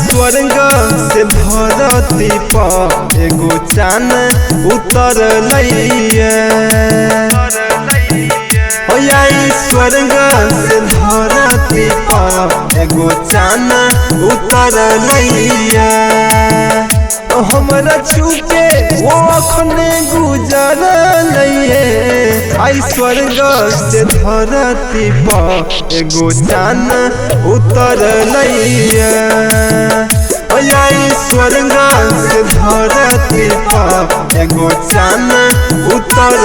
स्वर्ग से धरती पर एगो चान उतर स्वर्ग से धरती पर एगो चान उतर हमरा छुके वो अखने गुजर आई स्वर्ग से धरती पर एगो चान उतर स्वर्ग से धरती पर एगो चान उतर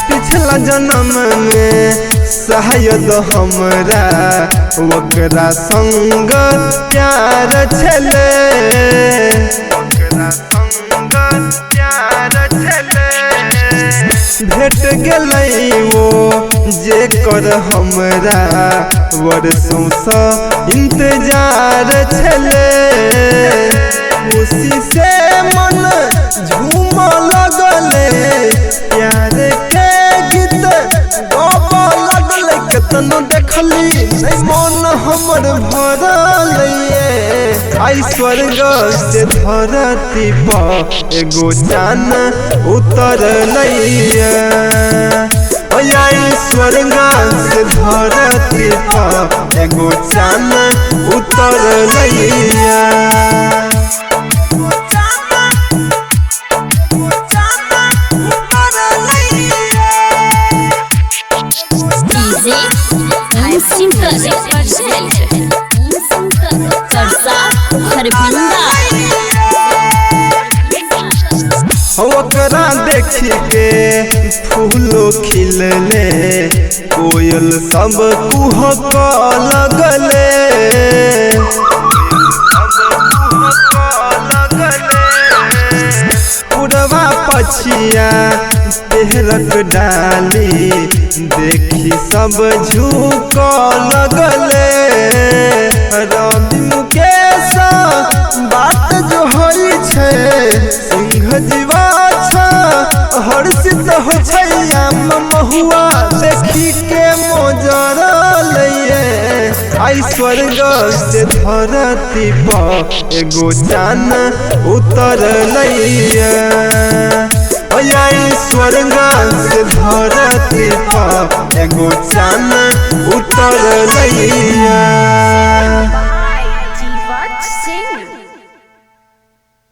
पिछला जन्म में शायद हमरा ओकरा संग प्यार छले भेट गेलै वो जेकर हमरा वर्षों से इंतजार छले उसी से मन झूम लगले प्यार के गीत गाब लगले केतनो देखली मन हमर भरल आई स्वर्ग से धरती पर एगो चान उतर स्वर्ग से धरती पर एगो चान उतर ओकरा देखी के फूलो खिलले कोयल सब कुहक लगले उड़वा पछिया पेहरक डाली देखी सब झुक लगले रवि मुकेश बात जो होई छे सिंह जीवा हर्षित हो महुआ देखी के मोजर आई स्वर्ग से धरती पर एगो चान उतर स्वर्ग से धरती पर एगो चान उतर